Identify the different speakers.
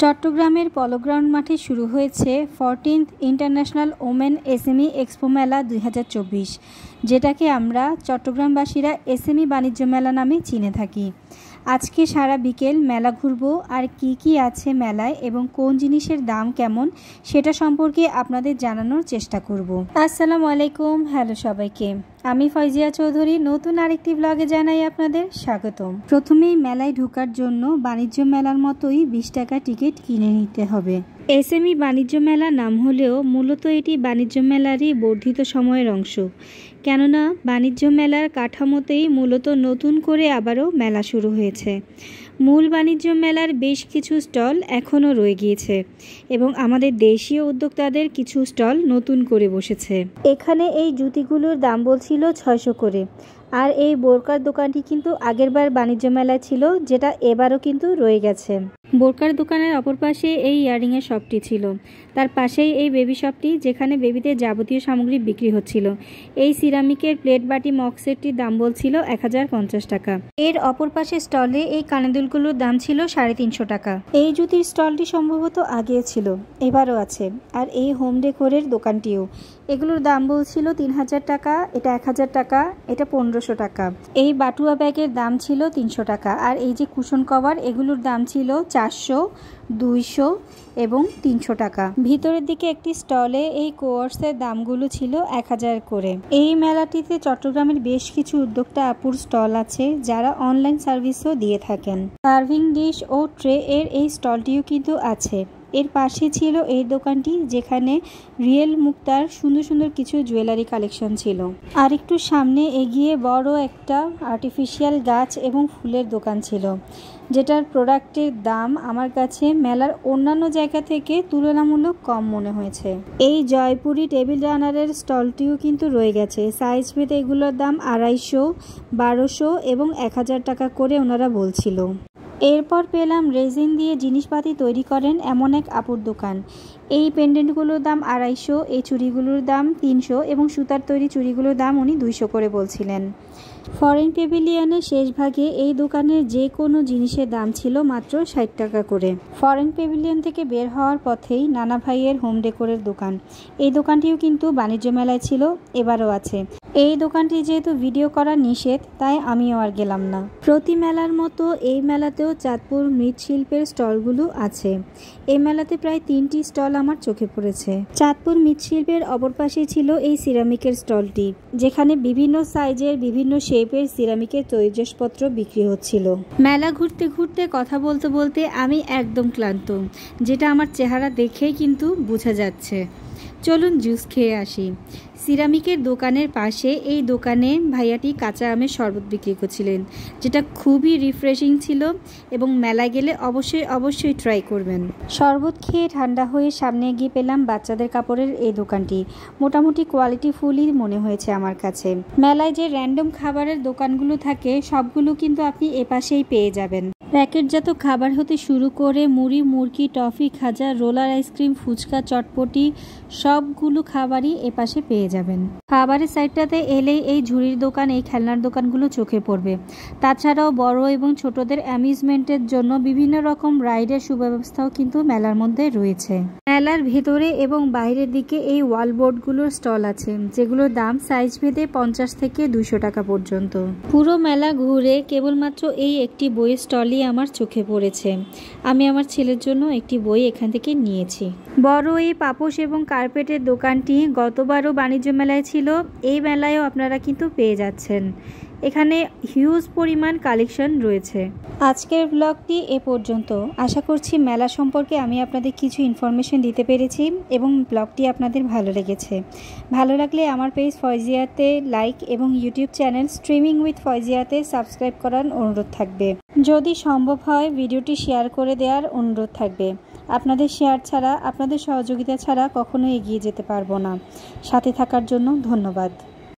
Speaker 1: চট্টগ্রামের পলোগ্রাউন্ড মাঠে শুরু হয়েছে 14th international women SME expo মেলা 2024, যেটাকে আমরা চট্টগ্রামবাসীরা এসএমই বাণিজ্য মেলা নামে চিনে থাকি। আজকে সারা বিকেল মেলা ঘুরবো, আর কি আছে মেলায় এবং কোন জিনিসের দাম কেমন সেটা সম্পর্কে আপনাদের জানানোর চেষ্টা করব। আসসালামু আলাইকুম, হ্যালো সবাইকে, আমি ফয়জিয়া চৌধুরী নতুন আরেকটি ব্লগে জানাই আপনাদের স্বাগতম। প্রথমেই মেলায় ঢোকার জন্য বাণিজ্য মেলার মতোই 20 টাকা টিকিট কিনে নিতে হবে। এসএমই বাণিজ্য মেলা নাম হলেও মূলত এটি বাণিজ্য মেলারই বর্ধিত সময়ের অংশ, কেননা বাণিজ্য মেলার কাঠামোতেই মূলত নতুন করে আবারও মেলা শুরু হয়েছে। মূল বাণিজ্য মেলার বেশ কিছু স্টল এখনও রয়ে গিয়েছে এবং আমাদের দেশীয় উদ্যোক্তাদের কিছু স্টল নতুন করে বসেছে। এখানে এই জুতিগুলোর দাম বলছিল 600 করে, আর এই বোরকার দোকানটি কিন্তু আগেরবার বাণিজ্য মেলায় ছিল, যেটা এবারও কিন্তু রয়ে গেছে। বোরকার দোকানের অপর পাশে এই ইয়ারিংয়ের শপটি ছিল, তার পাশেই এই বেবি শপটি, যেখানে বেবিদের যাবতীয় সামগ্রী বিক্রি হচ্ছিল। এই সিরামিকের প্লেট বাটি মগ সেটটির দাম বলছিল 1050 টাকা। এর অপর পাশে স্টলে এই কানেদুলগুলোর দাম ছিল 350 টাকা। এই জুতির স্টলটি সম্ভবত আগেও ছিল, এবারও আছে। আর এই হোম ডেকোরের দোকানটিও, এগুলোর দাম বলছিল 3000 টাকা, এটা 1000 টাকা, এটা 1500 টাকা। এই বাটুয়া ব্যাগের দাম ছিল 300 টাকা, আর এই যে কুশন কভার, এগুলোর দাম ছিল 400, 200 এবং 300 টাকা। ভিতরের দিকে একটি স্টলে এই কোয়ার্সের দামগুলো ছিল 1000 করে। এই মেলাটিতে চট্টগ্রামের বেশ কিছু উদ্যোক্তা আপুর স্টল আছে, যারা অনলাইন সার্ভিসও দিয়ে থাকেন। সার্ভিং ডিশ ও ট্রে এর এই স্টলটিও কিন্তু আছে। এর পাশে ছিল এই দোকানটি, যেখানে রিয়েল মুক্তার সুন্দর সুন্দর কিছু জুয়েলারি কালেকশন ছিল। আর একটু সামনে এগিয়ে বড় একটা আর্টিফিশিয়াল গাছ এবং ফুলের দোকান ছিল, যেটার প্রোডাক্টের দাম আমার কাছে মেলার অন্যান্য জায়গা থেকে তুলনামূলক কম মনে হয়েছে। এই জয়পুরি টেবিল রানারের স্টলটিও কিন্তু রয়ে গেছে। সাইজ ভেদে এগুলোর দাম 250, 1200 এবং 1000 টাকা করে ওনারা বলছিল। এরপর পেলাম রেজিন দিয়ে জিনিসপাতি তৈরি করেন এমন এক আপুর দোকান। এই পেন্ডেন্টগুলোর দাম 250, এই চুড়িগুলোর দাম 300 এবং সুতার তৈরি চুড়িগুলোর দাম উনি 200 করে বলছিলেন। ফরেন পেভিলিয়নের শেষ ভাগে এই দোকানের যে কোনো জিনিসের দাম ছিল মাত্র 60 টাকা করে। ফরেন পেভিলিয়ন থেকে বের হওয়ার পথেই নানা ভাইয়ের হোম ডেকোরের দোকান, এই দোকানটিও কিন্তু বাণিজ্য মেলায় ছিল, এবারও আছে। এই দোকানটি যেহেতু ভিডিও করা নিষেধ, তাই আমিও আর গেলাম না। প্রতি মেলার মতো এই মেলাতেও চাঁদপুর মৃৎশিল্পের স্টলগুলো আছে। এই মেলাতে প্রায় 3টি স্টল আমার চোখে পড়েছে। চাঁদপুর মৃৎশিল্পের অপর পাশে ছিল এই সিরামিকের স্টলটি, যেখানে বিভিন্ন সাইজের বিভিন্ন শেপের সিরামিকের তৈরি জিনিসপত্র বিক্রি হচ্ছিল। মেলা ঘুরতে ঘুরতে কথা বলতে বলতে আমি একদম ক্লান্ত, যেটা আমার চেহারা দেখেই কিন্তু বোঝা যাচ্ছে। চলুন জুস খেয়ে আসি। সিরামিকের দোকানের পাশে এই দোকানে ভাইয়াটি কাঁচা আমের শরবত বিক্রি করছিলেন, যেটা খুবই রিফ্রেশিং ছিল এবং মেলায় গেলে অবশ্যই ট্রাই করবেন। শরবত খেয়ে ঠান্ডা হয়ে সামনে গিয়ে পেলাম বাচ্চাদের কাপড়ের এই দোকানটি। মোটামুটি কোয়ালিটি ফুলই মনে হয়েছে আমার কাছে। মেলায় যে র্যান্ডম খাবারের দোকানগুলো থাকে, সবগুলো কিন্তু আপনি এপাশেই পেয়ে যাবেন। প্যাকেটজাত খাবার হতে শুরু করে মুড়ি, মুরগি, টফি, খাজা, রোলার আইসক্রিম, ফুচকা, চটপটি, সবগুলো খাবারই এপাশে পেয়ে যাবেন। খাবারের সাইডটাতে এলেই এই ঝুড়ির দোকান, এই খেলনার দোকানগুলো চোখে পড়বে। তাছাড়াও বড় এবং ছোটদের অ্যামিউজমেন্টের জন্য বিভিন্ন রকম রাইডের সুব্যবস্থাও কিন্তু মেলার মধ্যে রয়েছে। মেলার ভেতরে এবং বাইরের দিকে এই ওয়ালবোর্ডগুলোর স্টল আছে, যেগুলোর দাম সাইজ ভেদে 50 থেকে 200 টাকা পর্যন্ত। পুরো মেলা ঘুরে কেবলমাত্র এই একটি বইয়ের স্টলই আমার চোখে পড়েছে। আমি আমার ছেলের জন্য একটি বই এখান থেকে নিয়েছি। বড় এই পাপোশ এবং কার্পেটের দোকানটি গতবারও বাণিজ্য মেলায় ছিল, এই মেলায়ও আপনারা কিন্তু পেয়ে যাচ্ছেন। এখানে হিউজ পরিমাণ কালেকশন রয়েছে। আজকের ব্লগটি এ পর্যন্ত। আশা করছি মেলা সম্পর্কে আমি আপনাদের কিছু ইনফরমেশন দিতে পেরেছি এবং ব্লগটি আপনাদের ভালো লেগেছে। ভালো লাগলে আমার পেজ ফয়জিয়াতে লাইক এবং ইউটিউব চ্যানেল স্ট্রিমিং উইথ ফয়জিয়াতে সাবস্ক্রাইব করার অনুরোধ থাকবে। যদি সম্ভব হয় ভিডিওটি শেয়ার করে দেওয়ার অনুরোধ থাকবে। আপনাদের শেয়ার ছাড়া, আপনাদের সহযোগিতা ছাড়া কখনো এগিয়ে যেতে পারবো না। সাথে থাকার জন্য ধন্যবাদ।